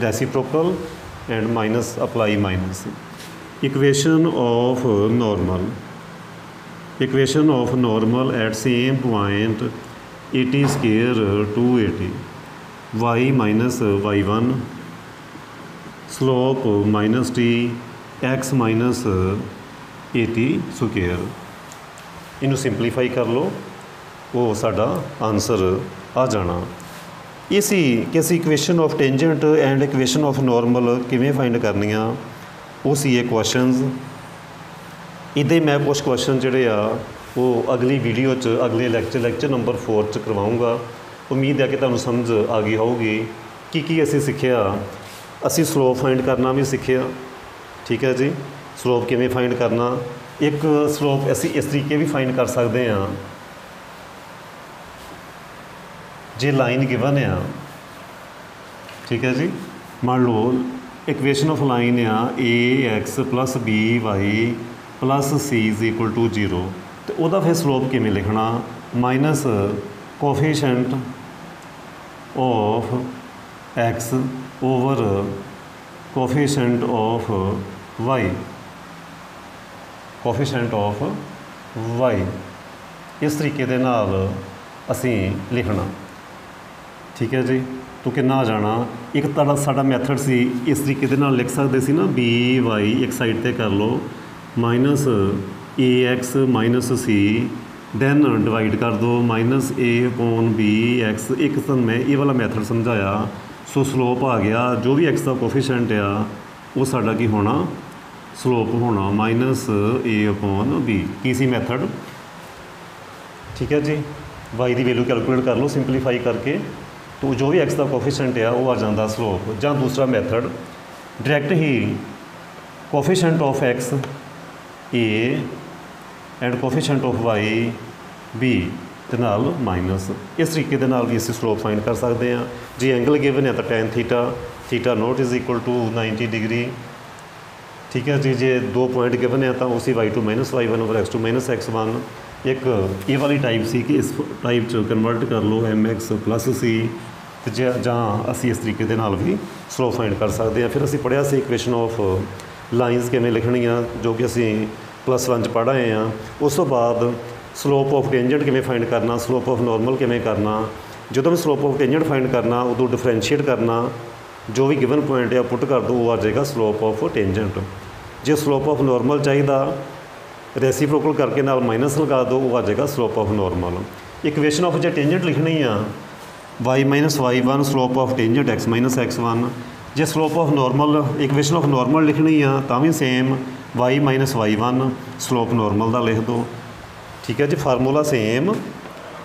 reciprocal and minus apply minus. Equation of normal at same point 80 square 280, y minus y1 slope minus t x minus at square. इनू simplify कर लो, वो साडा answer आ जाना। ਇਹ ਸੀ ਕਿ ਅਸੀਂ equation of tangent and equation of normal ਕਿਵੇਂ ਫਾਈਂਡ ਕਰਨੀਆਂ, ਉਹ ਸੀ ਇਹ ਕੁਐਸਚਨਸ। ਇੱਦਾਂ ਹੀ ਮੈਂ ਕੁਛ ਕੁਐਸਚਨ ਜਿਹੜੇ ਆ ਉਹ ਅਗਲੀ ਵੀਡੀਓ 'ਚ ਅਗਲੇ ਲੈਕਚਰ ਨੰਬਰ 4 'ਚ ਕਰਵਾਊਂਗਾ। ਉਮੀਦ ਹੈ ਕਿ ਤੁਹਾਨੂੰ ਸਮਝ ਆ ਗਈ ਹੋਊਗੀ ਕੀ ਅਸੀਂ ਸਿੱਖਿਆ। ਅਸੀਂ ਸਲੋਪ ਫਾਈਂਡ ਕਰਨਾ ਵੀ ਸਿੱਖਿਆ, ਠੀਕ ਹੈ ਜੀ। ਸਲੋਪ ਕਿਵੇਂ ਫਾਈਂਡ ਕਰਨਾ, ਇੱਕ ਸਲੋਪ ਅਸੀਂ ਇਸ ਤਰੀਕੇ ਵੀ ਫਾਈਂਡ ਕਰ ਸਕਦੇ ਹਾਂ, ਜੇ ਲਾਈਨ ਗਿਵਨ ਆ, ਠੀਕ ਹੈ ਜੀ। ਮੰਨ ਲਓ ਇਕੁਏਸ਼ਨ ਆਫ ਲਾਈਨ ਆ ax + by + c = 0, ਅਤੇ ਉਹਦਾ ਫਿਰ ਸਲੋਪ ਕਿਵੇਂ ਲਿਖਣਾ, minus coefficient of x over coefficient of y, coefficient of y, ਇਸ ਤਰੀਕੇ ਦੇ ਨਾਲ ਅਸੀਂ ਲਿਖਣਾ, ਠੀਕ ਹੈ ਜੀ। ਤੋ ਕਿੰਨਾ ਆ ਜਾਣਾ, ਇੱਕ ਤਾਂ ਸਾਡਾ ਮੈਥਡ ਸੀ ਇਸ ਤਰੀਕੇ ਦੇ ਨਾਲ ਲਿਖ ਸਕਦੇ ਸੀ ਨਾ, by ਇੱਕ ਸਾਈਡ 'ਤੇ ਕਰ ਲਓ, minus ax minus c, then divide ਕਰ ਦਿਓ -a/bx। ਇੱਕ ਤਾਂ ਮੈਂ ਇਹ ਵਾਲਾ ਮੈਥਡ ਸਮਝਾਇਆ। ਸੋ ਸਲੋਪ ਆ ਗਿਆ, ਜੋ ਵੀ x ਦਾ ਕੋਫੀਸ਼ੀਐਂਟ ਆ ਉਹ ਸਾਡਾ ਕੀ ਹੋਣਾ, ਸਲੋਪ ਹੋਣਾ -a/b। ਕੀ ਸੀ ਮੈਥਡ, ਠੀਕ ਹੈ ਜੀ। y ਦੀ ਵੈਲਿਊ ਕੈਲਕੂਲੇਟ ਕਰ ਲਓ ਸਿੰਪਲੀਫਾਈ ਕਰਕੇ, ਤੋ ਜੋ ਵੀ x ਦਾ ਕੋਫੀਸ਼ੀਐਂਟ ਆ ਉਹ ਆ ਜਾਂਦਾ ਸਲੋਪ। ਜਾਂ ਦੂਸਰਾ method direct he coefficient of x a and coefficient of y b ਦੇ ਨਾਲ ਮਾਈਨਸ, ਇਸ ਤਰੀਕੇ ਦੇ ਨਾਲ ਵੀ ਅਸੀਂ ਸਲੋਪ ਫਾਈਂਡ ਕਰ ਸਕਦੇ ਹਾਂ। ਜੇ ਐਂਗਲ ਗਿਵਨ ਹੈ ਤਾਂ tan θ ਨੋਟ = 90 ਡਿਗਰੀ, ਠੀਕ ਹੈ ਜੀ। ਜੇ ਦੋ ਪੁਆਇੰਟ ਗਿਵਨ ਹੈ ਤਾਂ ਉਸੇ y2 - y1 / x2 - x1। ਇੱਕ ਇਹ ਵਾਲੀ ਟਾਈਪ ਸੀ ਕਿ ਇਸ ਟਾਈਪ 'ਚ ਕਨਵਰਟ ਕਰ ਲਓ mx + c, ਅਤੇ ਜਾਂ ਅਸੀਂ ਇਸ ਤਰੀਕੇ ਦੇ ਨਾਲ ਵੀ ਸਲੋਪ ਫਾਈਂਡ ਕਰ ਸਕਦੇ ਹਾਂ। ਫਿਰ ਅਸੀਂ ਪੜ੍ਹਿਆ ਸੀ ਇਕੁਏਸ਼ਨ ਆਫ ਲਾਈਨਸ ਕਿਵੇਂ ਲਿਖਣੀਆਂ, ਜੋ ਕਿ ਅਸੀਂ +1 'ਚ ਪੜ੍ਹ ਆਏ ਹਾਂ। ਉਸ ਤੋਂ ਬਾਅਦ ਸਲੋਪ ਆਫ ਟੈਂਜੈਂਟ ਕਿਵੇਂ ਫਾਈਂਡ ਕਰਨਾ, ਸਲੋਪ ਆਫ ਨੋਰਮਲ ਕਿਵੇਂ ਕਰਨਾ। ਜਦੋਂ ਵੀ ਸਲੋਪ ਆਫ ਟੈਂਜੈਂਟ ਫਾਈਂਡ ਕਰਨਾ ਉਦੋਂ ਡਿਫਰੈਂਸ਼ੀਏਟ ਕਰਨਾ, ਜੋ ਵੀ ਗਿਵਨ ਪੁਆਇੰਟ ਆ ਪੁੱਟ ਕਰ ਦਿਓ, ਉਹ ਆ ਜਾਏਗਾ ਸਲੋਪ ਆਫ ਟੈਂਜੈਂਟ। ਜੇ ਸਲੋਪ ਆਫ ਨੋਰਮਲ ਚਾਹੀਦਾ, ਰੈਸੀਪ੍ਰੋਕਲ ਕਰਕੇ ਨਾਲ ਮਾਈਨਸ ਲਗਾ ਦਿਓ, ਉਹ ਆ ਜਾਏਗਾ slope of normal. Equation of ਜੇ ਟੈਂਜੈਂਟ ਲਿਖਣੀ ਆ y - y1 slope of tangent x - x1। ਜੇ slope of normal equation of normal ਲਿਖਣੀ ਆ ਤਾਂ ਵੀ same y - y1 slope normal ਦਾ ਲਿਖ ਦਿਓ, ਠੀਕ ਹੈ ਜੀ। ਫਾਰਮੂਲਾ ਸੇਮ,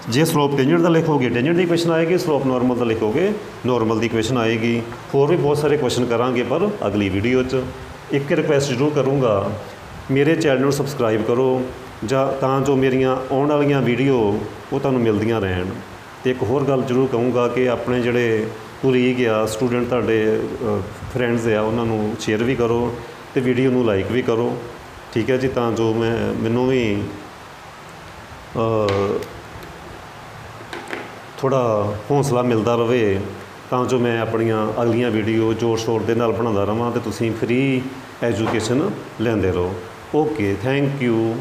ਜੇ ਸਲੋਪ ਟੈਂਜੈਂਟ ਦਾ ਲਿਖੋਗੇ ਟੈਂਜੈਂਟ ਦੀ ਇਕੁਏਸ਼ਨ ਆਏਗੀ, ਸਲੋਪ ਨੋਰਮਲ ਦਾ ਲਿਖੋਗੇ ਨੋਰਮਲ ਦੀ ਇਕੁਏਸ਼ਨ ਆਏਗੀ। ਹੋਰ ਵੀ ਬਹੁਤ ਸਾਰੇ ਕੁਐਸਚਨ ਕਰਾਂਗੇ ਪਰ ਅਗਲੀ ਵੀਡੀਓ 'ਚ। ਇੱਕ ਰਿਕੁਐਸਟ ਜ਼ਰੂਰ ਕਰੂੰਗਾ, ਮੇਰੇ ਚੈਨਲ ਨੂੰ ਸਬਸਕ੍ਰਾਈਬ ਕਰੋ, ਜਾਂ ਤਾਂ ਜੋ ਮੇਰੀਆਂ ਆਉਣ ਵਾਲੀਆਂ ਵੀਡੀਓ ਉਹ ਤੁਹਾਨੂੰ ਮਿਲਦੀਆਂ ਰਹਿਣ। ਅਤੇ ਇੱਕ ਹੋਰ ਗੱਲ ਜ਼ਰੂਰ ਕਹੂੰਗਾ ਕਿ ਆਪਣੇ ਜਿਹੜੇ ਕੁਲੀਗ ਆ, ਸਟੂਡੈਂਟ ਤੁਹਾਡੇ ਫਰੈਂਡਸ ਆ, ਉਹਨਾਂ ਨੂੰ ਸ਼ੇਅਰ ਵੀ ਕਰੋ ਅਤੇ ਵੀਡੀਓ ਨੂੰ ਲਾਈਕ ਵੀ ਕਰੋ, ਠੀਕ ਹੈ ਜੀ। ਤਾਂ ਜੋ ਮੈਨੂੰ ਵੀ ਥੋੜ੍ਹਾ ਹੌਸਲਾ ਮਿਲਦਾ ਰਹੇ, ਤਾਂ ਜੋ ਮੈਂ ਆਪਣੀਆਂ ਅਗਲੀਆਂ ਵੀਡੀਓ ਜ਼ੋਰ ਸ਼ੋਰ ਦੇ ਨਾਲ ਬਣਾਉਂਦਾ ਰਹਾਂ ਅਤੇ ਤੁਸੀਂ ਫ੍ਰੀ ਐਜੂਕੇਸ਼ਨ ਲੈਂਦੇ ਰਹੋ। Okay, thank you.